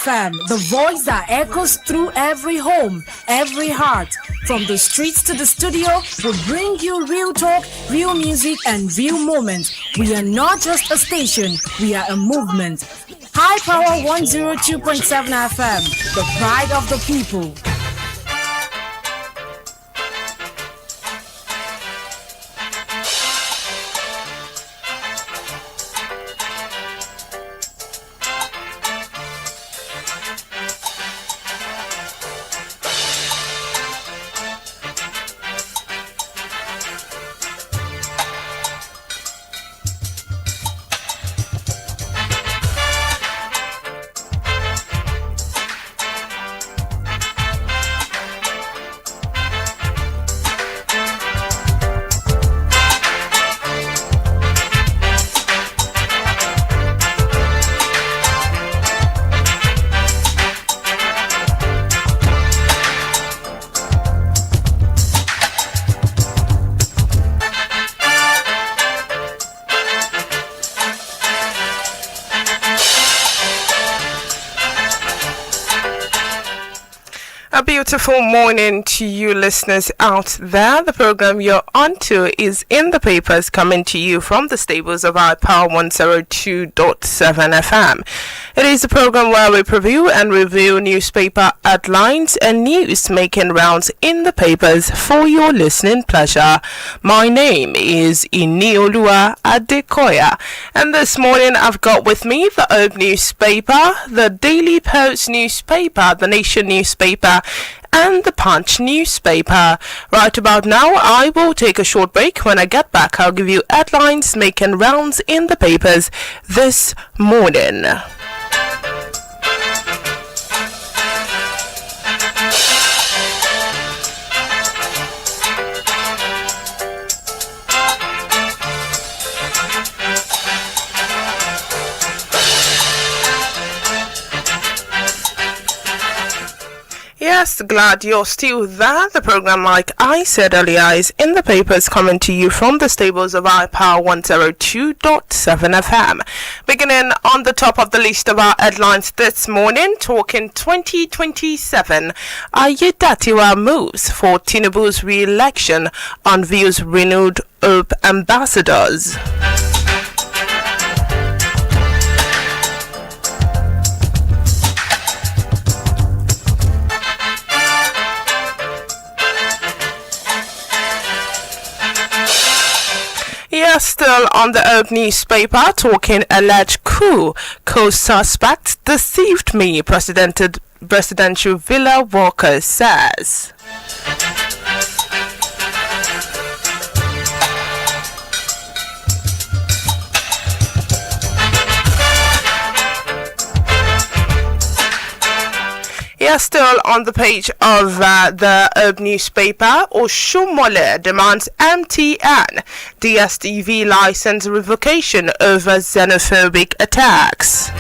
FM, the voice that echoes through every home, every heart. From the streets to the studio, we bring you real talk, real music, and real moments. We are not just a station, we are a movement. High Power 102.7 FM, the pride of the people. A beautiful morning to you listeners out there. The program you're onto is In the Papers, coming to you from the stables of our Power 102.7 FM. It is a program where we preview and review newspaper headlines and news making rounds in the papers for your listening pleasure. My name is Inioluwa Adekoya, and this morning I've got with me the Old newspaper, the Daily Post newspaper, the Nation newspaper, and the Punch newspaper. Right about now, I will take a short break. When I get back, I'll give you headlines making rounds in the papers this morning. Yes, glad you're still there. The program, like I said earlier, is In the Papers, coming to you from the stables of our Power 102.7 FM. Beginning on the top of the list of our headlines this morning, talking 2027. Ayedatiwa moves for Tinubu's re-election, unveils renewed hope ambassadors. Yes, still on the Old newspaper, talking alleged coup. Co-suspects deceived me, presidential villa worker says. Yes, still on the page of the Herb newspaper, Oshomole demands MTN DSTV license revocation over xenophobic attacks.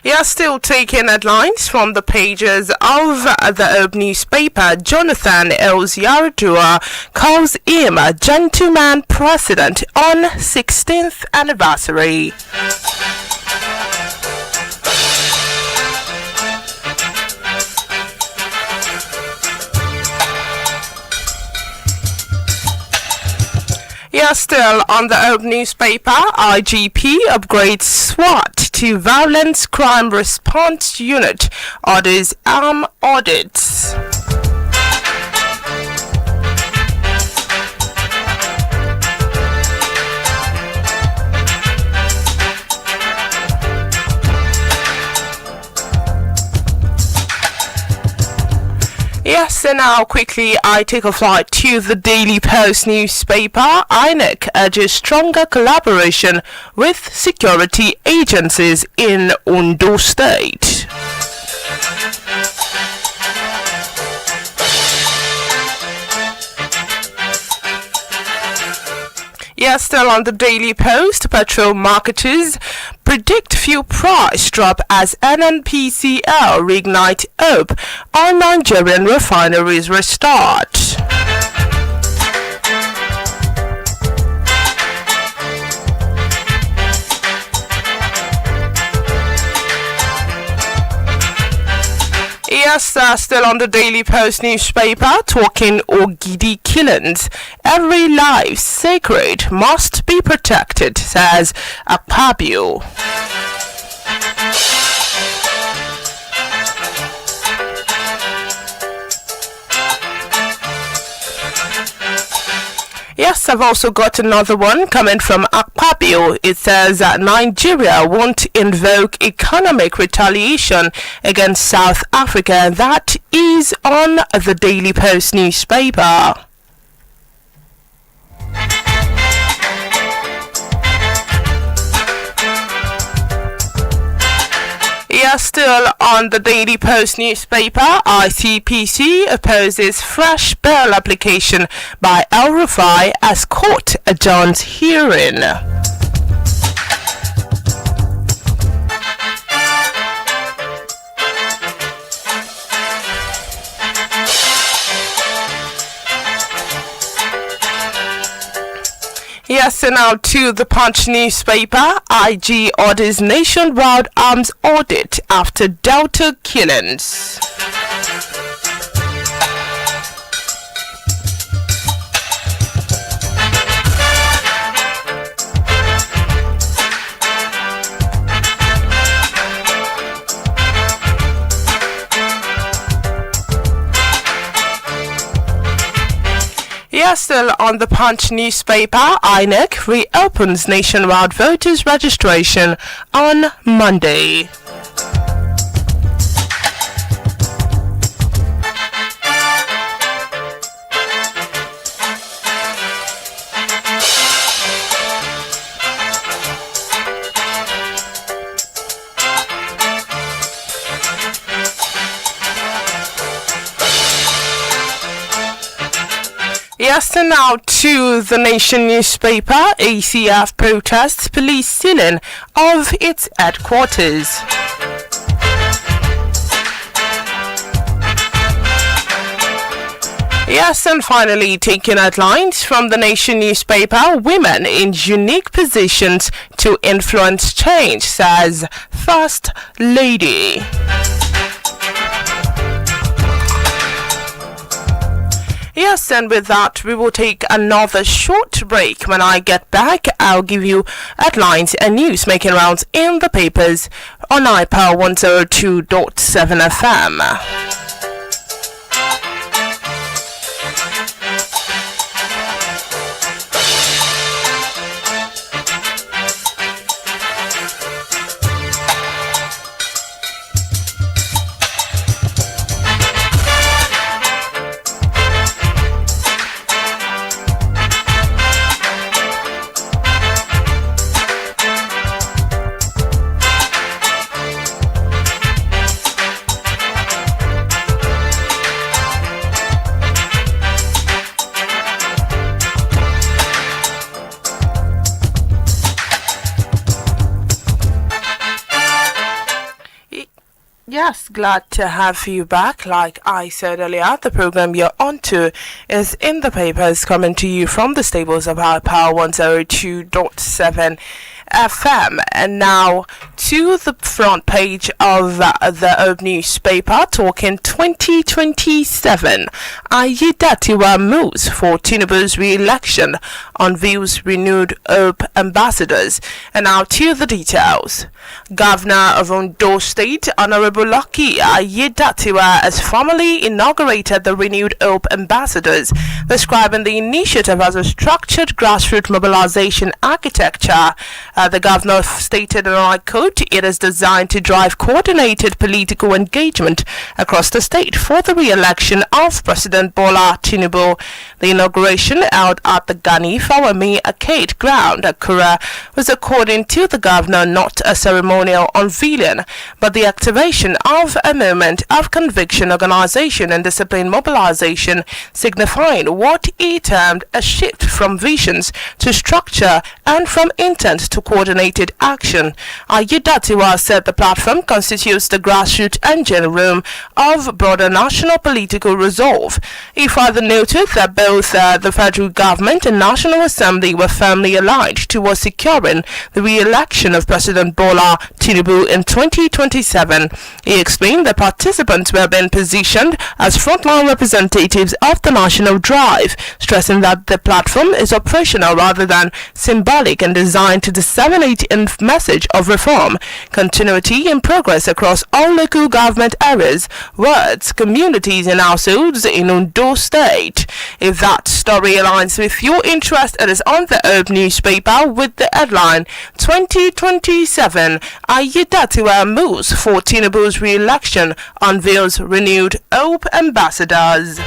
Yes, still taking headlines from the pages of the Herb newspaper. Jonathan Yaradua calls him a gentleman president on 16th anniversary. Yes, still on the Herb newspaper, IGP upgrades SWAT to Violence Crime Response Unit, orders arm audits. Yes, and now quickly I take a flight to the Daily Post newspaper. INEC urges stronger collaboration with security agencies in Ondo State. Yes, still on the Daily Post, petrol marketers predict fuel price drop as NNPCL reignite hope on Nigerian refineries restart. Yes, still on the Daily Post newspaper, talking Ogidi killings. Every life sacred must be protected, says Akpabio. Yes, I've also got another one coming from Akpabio. It says that Nigeria won't invoke economic retaliation against South Africa. That is on the Daily Post newspaper. Yes, still on the Daily Post newspaper, ICPC opposes fresh bail application by El Rufai as court adjourns hearing. Yes, and now to the Punch newspaper. IG orders nationwide arms audit after Delta killings. Yes, still on the Punch newspaper, INEC reopens nationwide voters registration on Monday. Yes, and now to the Nation newspaper. ACF protests police sealing of its headquarters. Yes, and finally, taking headlines from the Nation newspaper, women in unique positions to influence change, says First Lady. Yes, and with that, we will take another short break. When I get back, I'll give you headlines and news making rounds in the papers on iPower 102.7 FM. Yes, glad to have you back. Like I said earlier, the program you're onto is in the papers, coming to you from the stables of our Power 102.7 FM. And now to the front page of the Old newspaper, talking 2027. Ayedatiwa moves for Tinubu's re-election, unveils renewed Hope ambassadors. And now to the details. Governor of Ondo State, Honorable Lucky Ayedatiwa, has formally inaugurated the renewed Hope ambassadors, describing the initiative as a structured grassroots mobilization architecture. The governor stated, and I quote, "It is designed to drive coordinated political engagement across the state for the re-election of President Bola Tinubu." The inauguration held at the Gani Fawami Arcade Ground, Akura, was, according to the governor, not a ceremonial unveiling, but the activation of a moment of conviction, organization, and discipline mobilization, signifying what he termed a shift from visions to structure and from intent to coordinated action. Aiyedatiwa said the platform constitutes the grassroots engine room of broader national political resolve. He further noted that both the federal government and National Assembly were firmly aligned towards securing the re-election of President Bola Tinubu in 2027. He explained that participants were being positioned as frontline representatives of the national drive, stressing that the platform is operational rather than symbolic and designed to disseminate a message of reform, continuity and progress across all local government areas, wards, communities and households in Ondo State. If that story aligns with your interest, it is on the Herb newspaper with the headline 2027 Aiyedatiwa moves for Tinubu's re-election, unveils renewed hope ambassadors.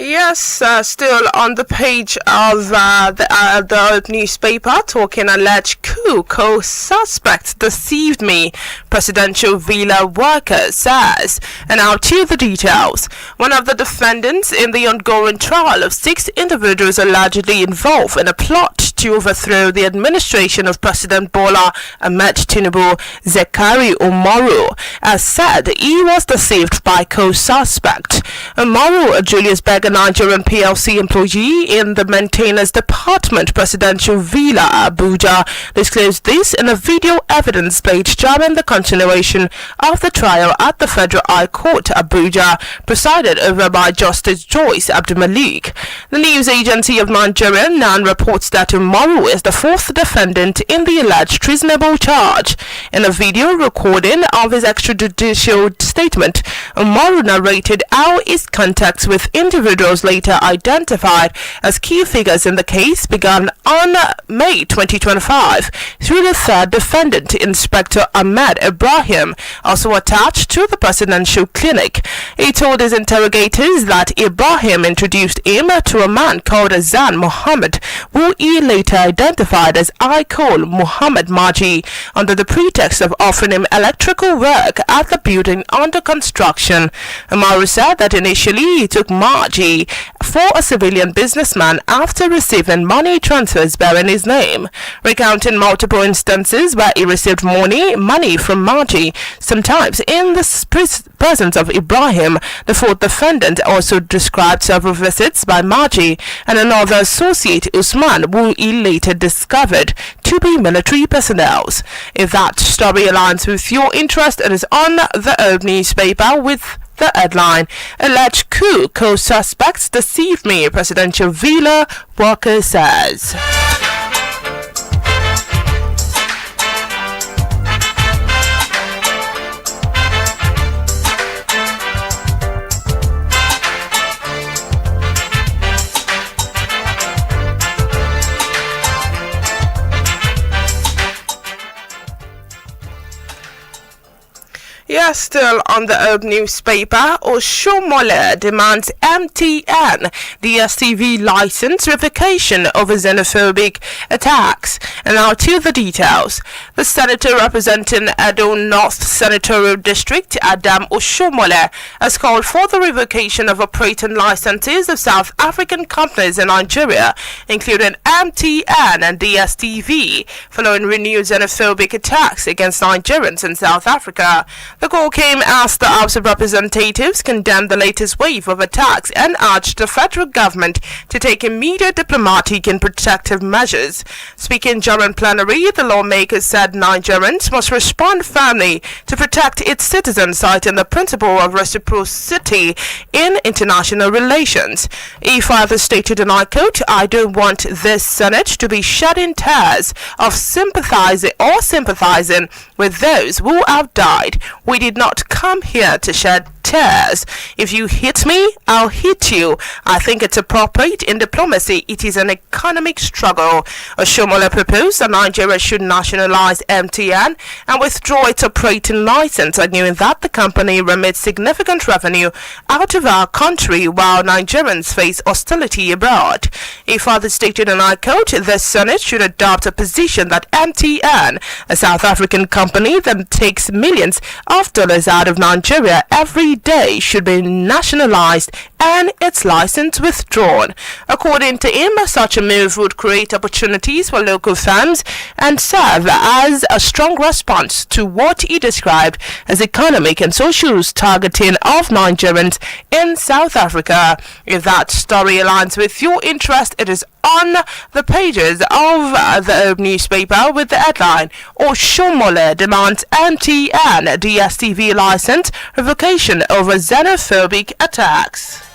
Yes, still on the page of the newspaper, talking alleged coup. Co-suspect deceived me, presidential villa worker says. And now to the details. One of the defendants in the ongoing trial of 6 individuals allegedly involved in a plot to overthrow the administration of President Bola Ahmed Tinubu, Zekari Umaru, has said he was deceived by co-suspect. Umaru, a Julius Berger Nigerian PLC employee in the Maintenance Department, Presidential Villa, Abuja, disclosed this in a video evidence played during the continuation of the trial at the Federal High Court, Abuja, presided over by Justice Joyce Abdulmalik. The news agency of Nigeria NAN reports that Umaru is the 4th defendant in the alleged treasonable charge. In a video recording of his extrajudicial statement, Umaru narrated how his contacts with individuals later identified as key figures in the case began on May 2025 through the 3rd defendant, Inspector Ahmed Ibrahim, also attached to the presidential clinic. He told his interrogators that Ibrahim introduced him to a man called Azan Mohammed, who he later identified as Aikol Muhammad Maji, under the pretext of offering him electrical work at the building under construction. Umaru said that initially he took Maji for a civilian businessman after receiving money transfers bearing his name, recounting multiple instances where he received money from Maji, sometimes in the presence of Ibrahim. The 4th defendant also described several visits by Maji and another associate, Usman, who he later discovered to be military personnel. If that story aligns with your interest, it is on the Herb newspaper with the headline, alleged coup, co-suspects deceived me, presidential villa worker says. Yes, still on the Herb newspaper, Oshomole demands MTN DSTV license revocation over xenophobic attacks. And now to the details. The senator representing Edo North Senatorial District, Adam Oshomole, has called for the revocation of operating licenses of South African companies in Nigeria, including MTN and DSTV, following renewed xenophobic attacks against Nigerians in South Africa. The call came as the House of Representatives condemned the latest wave of attacks and urged the federal government to take immediate diplomatic and protective measures. Speaking during plenary, the lawmakers said Nigerians must respond firmly to protect its citizens, citing the principle of reciprocity in international relations. He further stated, and I quote, "I don't want this Senate to be shedding tears of sympathizing with those who have died. We did not come here to shed tears. If you hit me, I'll hit you. I think it's appropriate in diplomacy. It is an economic struggle. Oshiomhole proposed that Nigeria should nationalize MTN and withdraw its operating license, arguing that the company remits significant revenue out of our country while Nigerians face hostility abroad. He further stated, and I quote, the Senate should adopt a position that MTN, a South African company that takes millions of dollars out of Nigeria every day, should be nationalized and its license withdrawn. According to him, such a move would create opportunities for local firms and serve as a strong response to what he described as economic and social targeting of Nigerians in South Africa. If that story aligns with your interest, it is on the pages of the newspaper with the headline, Oshiomhole demands MTN DSTV license revocation over xenophobic attacks.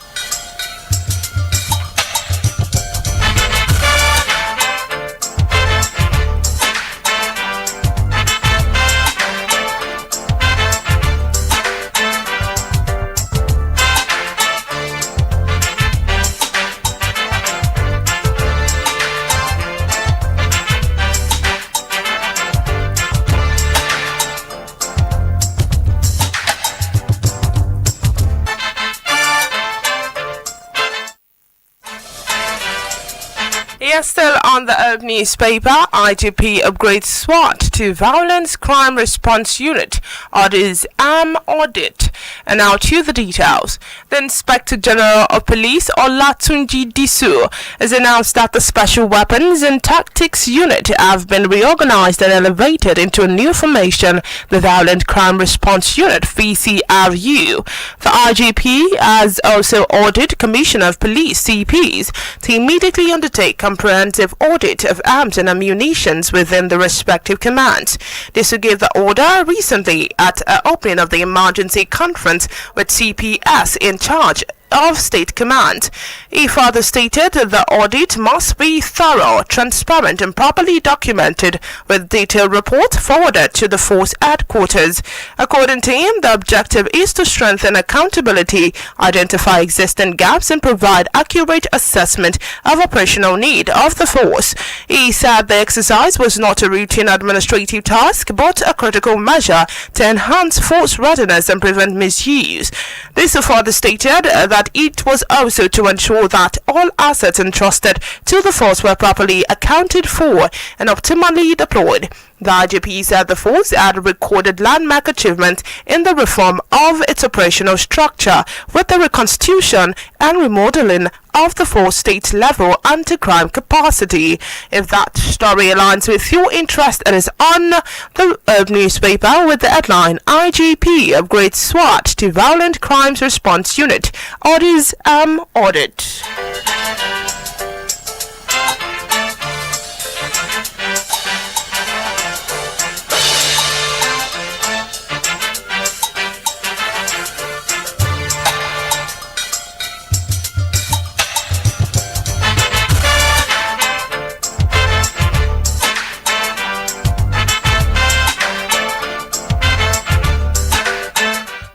Yes, still on the newspaper, IGP upgrades SWAT to Violence Crime Response Unit, orders audit. And now to the details. The Inspector General of Police, Olatunji Disu, has announced that the Special Weapons and Tactics Unit have been reorganized and elevated into a new formation, the Violent Crime Response Unit, VCRU. The IGP has also ordered Commissioner of Police, CPs, to immediately undertake comprehensive audit of arms and ammunition within the respective commands. This will give the order recently at an opening of the emergency conference with CPS in charge of State Command. He further stated that the audit must be thorough, transparent and properly documented with detailed report forwarded to the force headquarters. According to him, the objective is to strengthen accountability, identify existing gaps and provide accurate assessment of operational need of the force. He said the exercise was not a routine administrative task but a critical measure to enhance force readiness and prevent misuse. This further stated that it was also to ensure that all assets entrusted to the force were properly accounted for and optimally deployed. The IGP said the force had recorded landmark achievements in the reform of its operational structure with the reconstitution and remodeling of the force state-level anti-crime capacity. If that story aligns with your interest, it is on the newspaper with the headline, IGP upgrades SWAT to Violent Crimes Response Unit, orders audit.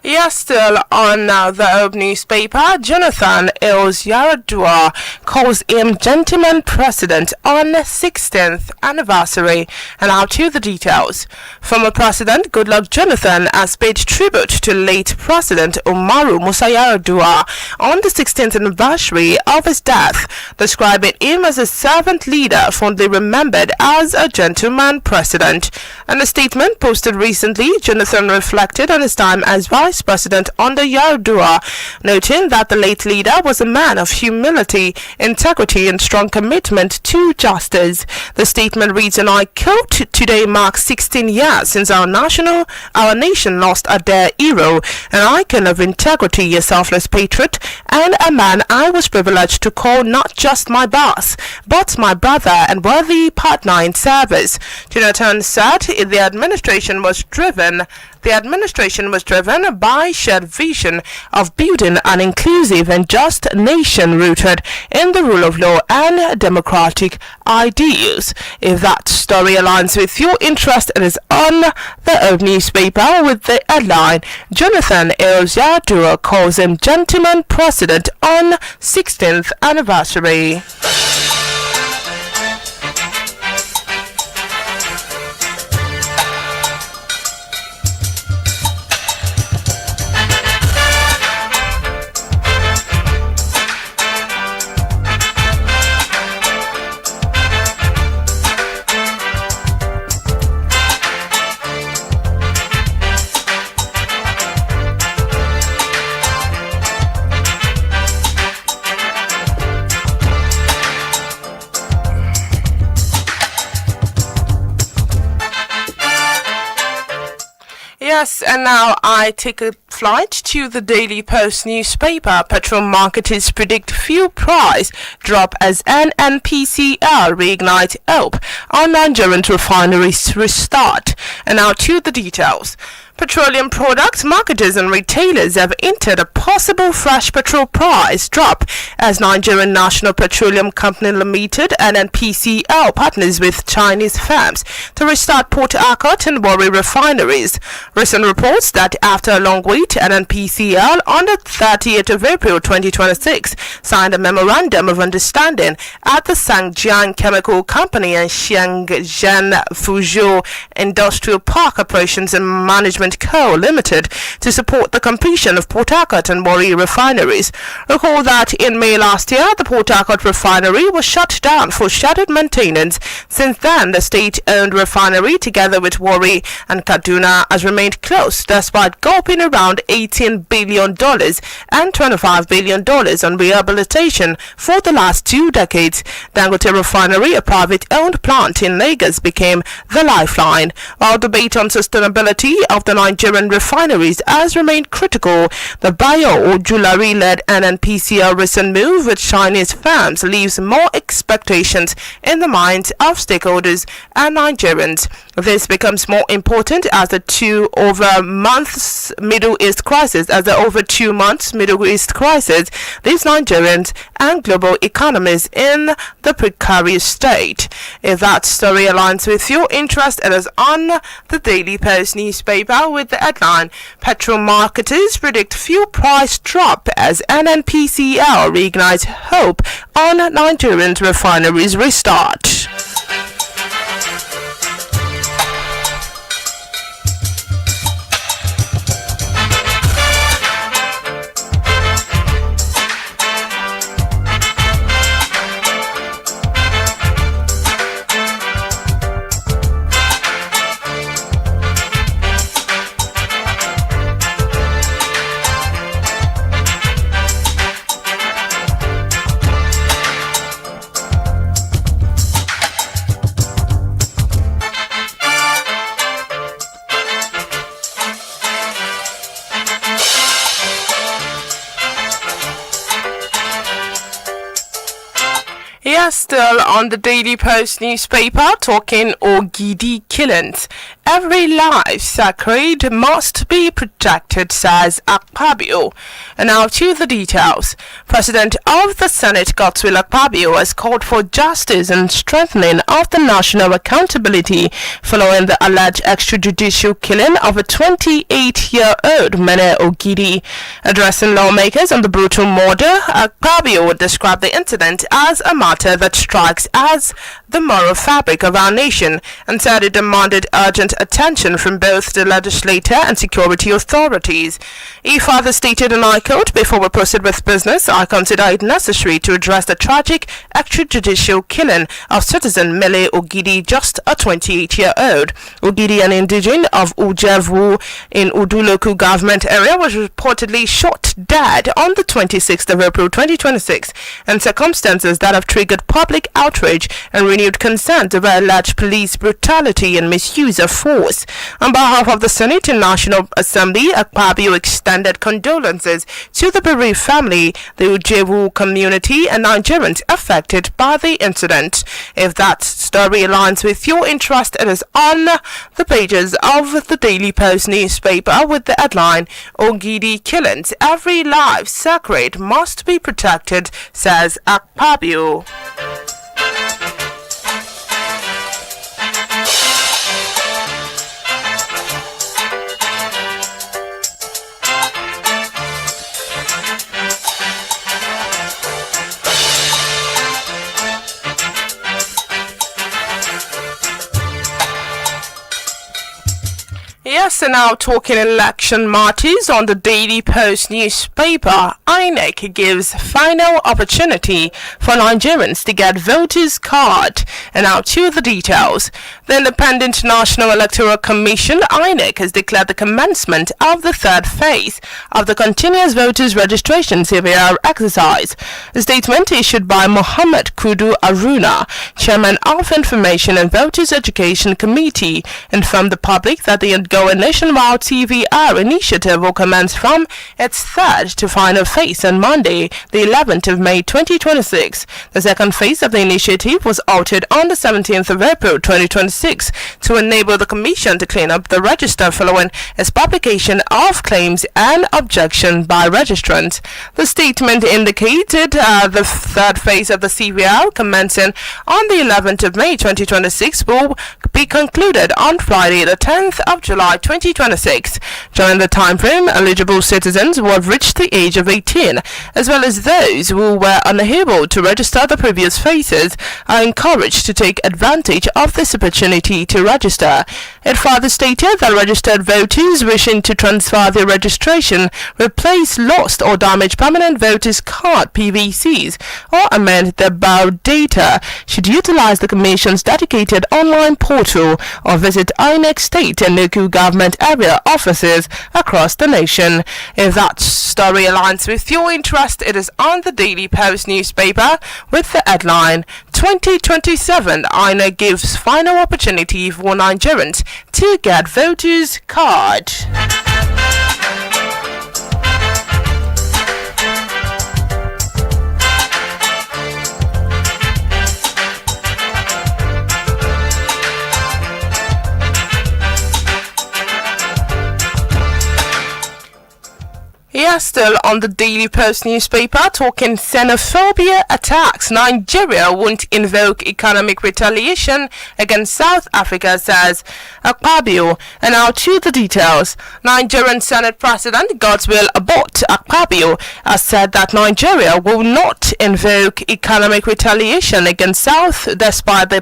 Yes, still on the newspaper, Jonathan Yaradua calls him gentleman president on 16th anniversary. And now to the details. Former President Goodluck Jonathan has paid tribute to late President Umaru Musa Yaradua on the 16th anniversary of his death, describing him as a servant leader fondly remembered as a gentleman president. In a statement posted recently, Jonathan reflected on his time as Vice President under Yaradua, noting that the late leader was a man of humility, integrity and strong commitment to justice. The statement reads, and I quote, "Today marks 16 years since our nation lost a dear hero, an icon of integrity, a selfless patriot, and a man I was privileged to call not just my boss, but my brother and worthy partner in service." Jonathan said the administration was driven the administration was driven by shared vision of building an inclusive and just nation rooted in the rule of law and democratic ideals. If that story aligns with your interest, it is on the Old newspaper with the headline, Jonathan Inioluwa calls him gentleman president on 16th anniversary. Yes, and now I take a flight to the Daily Post newspaper. Petrol marketers predict fuel price drop as NNPCL reignite hope on Nigerian refineries restart. And now to the details. Petroleum products marketers and retailers have hinted a possible fresh petrol price drop as Nigerian National Petroleum Company Limited (NNPCL) partners with Chinese firms to restart Port Harcourt and Warri refineries. Recent reports that after a long wait, NNPCL on the 30th of April 2026 signed a memorandum of understanding at the Sangjiang Chemical Company and Shenzhen Fuzhou Industrial Park Operations and Management Co. Limited to support the completion of Port Harcourt and Warri refineries. Recall that in May last year, the Port Harcourt refinery was shut down for scheduled maintenance. Since then, the state-owned refinery, together with Warri and Kaduna, has remained closed despite gulping around $18 billion and $25 billion on rehabilitation for the last 2 decades. Dangote Refinery, a private-owned plant in Lagos, became the lifeline. While debate on sustainability of the Nigerian refineries has remained critical, the Bayo Ojulari-led NNPCL recent move with Chinese firms leaves more expectations in the minds of stakeholders and Nigerians. This becomes more important as the over 2 months Middle East crisis leaves Nigerians and global economies in the precarious state. If that story aligns with your interest, it is on the Daily Post newspaper with the headline, Petrol marketers predict fuel price drop as NNPCL reignites hope on Nigerian refineries restart. Yes, still on the Daily Post newspaper, talking Ogidi killings. Every life sacred must be protected, says Akpabio. And now to the details. President of the Senate, Godswill Akpabio, has called for justice and strengthening of the national accountability following the alleged extrajudicial killing of a 28-year-old Mene Ogidi. Addressing lawmakers on the brutal murder, Akpabio would describe the incident as a matter that strikes as the moral fabric of our nation and said it demanded urgent attention from both the legislature and security authorities. He further stated, and I quote, "Before we proceed with business, I consider it necessary to address the tragic extrajudicial killing of citizen Mele Ogidi, just a 28-year-old. Ogidi, an indigene of Ujevu in Udu local government area, was reportedly shot dead on the 26th of April 2026 in circumstances that have triggered expressed public outrage and renewed concern over alleged police brutality and misuse of force. On behalf of the Senate and National Assembly, Akpabio extended condolences to the bereaved family, the Ujewu community, and Nigerians affected by the incident. If that story aligns with your interest, it is on the pages of the Daily Post newspaper with the headline, Ogidi killings, every life sacred must be protected, says Akpabio. Yes, and now talking election matters on the Daily Post newspaper, INEC gives final opportunity for Nigerians to get voters' card. And now to the details. The Independent National Electoral Commission, INEC, has declared the commencement of the third phase of the Continuous Voters Registration CVR exercise. A statement issued by Mohammed Kudu Aruna, Chairman of Information and Voters Education Committee, informed the public that the ongoing nationwide CVR initiative will commence from its third to final phase on Monday, the 11th of May 2026. The second phase of the initiative was altered on the 17th of April 2026 to enable the Commission to clean up the register following its publication of claims and objection by registrants. The statement indicated the third phase of the CVR commencing on the 11th of May 2026 will be concluded on Friday, the 10th of July 2026. During the time frame, eligible citizens who have reached the age of 18, as well as those who were unable to register the previous phases, are encouraged to take advantage of this opportunity to register. It further stated that registered voters wishing to transfer their registration, replace lost or damaged permanent voters card (PVCs) or amend their biodata should utilize the Commission's dedicated online portal or visit INEC state and local government area offices across the nation. If that story aligns with your interest, it is on the Daily Post newspaper with the headline, 2027 INEC gives final opportunity for Nigerians to get voters' card. Yes, still on the Daily Post newspaper, talking xenophobia attacks. Nigeria won't invoke economic retaliation against South Africa, says Akpabio. And now to the details. Nigerian Senate President Godswill Abbott Akpabio has said that Nigeria will not invoke economic retaliation against South despite the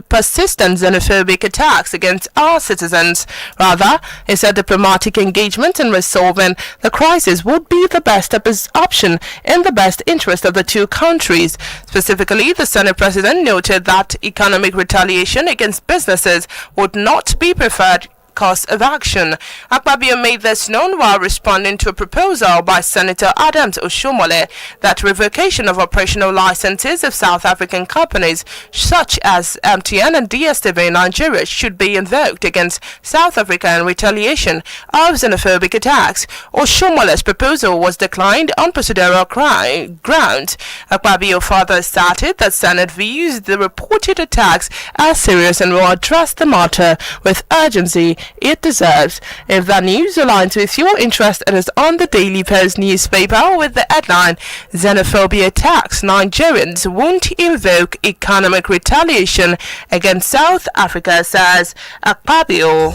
persistent xenophobic attacks against our citizens. Rather, he said diplomatic engagement in resolving the crisis would be the best option in the best interest of the two countries. Specifically, the Senate President noted that economic retaliation against businesses would not be preferred course of action. Akpabio made this known while responding to a proposal by Senator Adams Oshomole that revocation of operational licenses of South African companies such as MTN and DSTV in Nigeria should be invoked against South Africa in retaliation of xenophobic attacks. Oshomole's proposal was declined on procedural grounds. Akpabio further stated that Senate views the reported attacks as serious and will address the matter with urgency it deserves. If that news aligns with your interest, it is on the Daily Post newspaper with the headline, Xenophobia attacks. Nigerians won't invoke economic retaliation against South Africa, says Akpabio.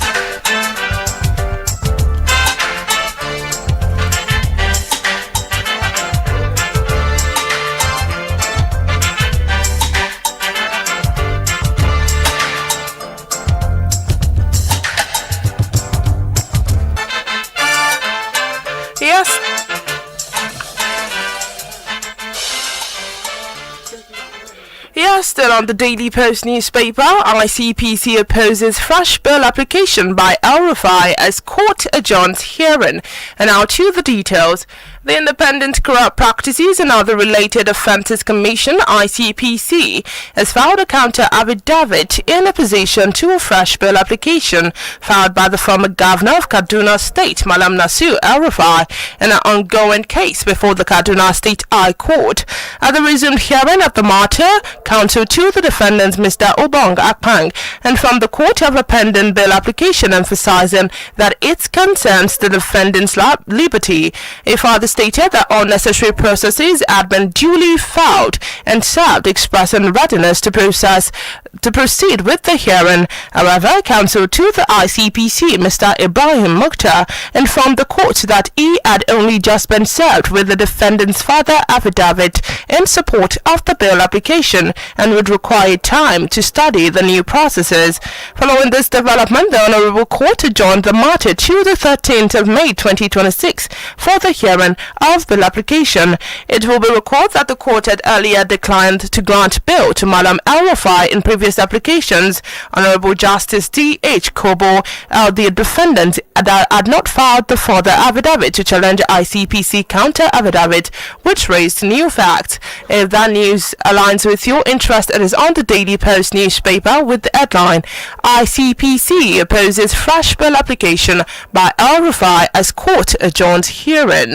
Yes, still on the Daily Post newspaper, ICPC opposes fresh bail application by El-Rufai as court adjourns hearing. And now to the details. The Independent Corrupt Practices and Other Related Offences Commission, ICPC, has filed a counter affidavit in opposition to a fresh bail application filed by the former governor of Kaduna State, Malam Nasir El-Rufai, in an ongoing case before the Kaduna State High Court. At the resumed hearing of the matter, counsel to the defendants, Mr. Obong Akpang, and from the court have a pending bail application emphasizing that it concerns the defendant's liberty. A further stated that all necessary processes had been duly filed and served, expressing readiness to proceed with the hearing. However, counsel to the ICPC, Mr. Ibrahim Mukhtar, informed the court that he had only just been served with the defendant's further affidavit in support of the bail application and would require time to study the new processes. Following this development, the Honorable Court adjourned the matter to the 13th of May 2026 for the hearing of bail application. It will be recalled that the court had earlier declined to grant bail to Malam El-Rufai in previous applications. Honorable Justice D.H. Kobo, the defendant, had not filed the further affidavit to challenge ICPC counter affidavit, which raised new facts. If that news aligns with your interest, it is on the Daily Post newspaper with the headline, ICPC opposes fresh bail application by El-Rufai as court adjourns hearing.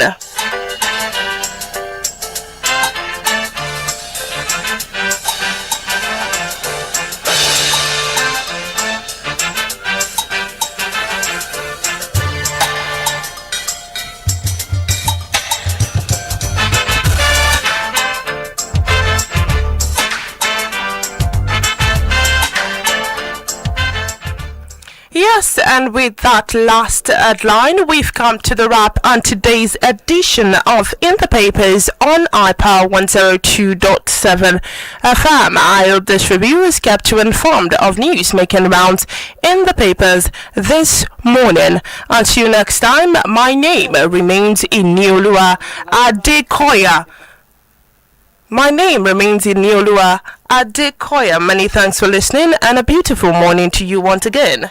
Yes, and with that last headline, we've come to the wrap on today's edition of In the Papers on iPower 102.7 FM. I hope this review has kept you informed of news making rounds in the papers this morning. Until next time, my name remains Inioluwa Adekoya. My name remains Inioluwa Adekoya. Many thanks for listening and a beautiful morning to you once again.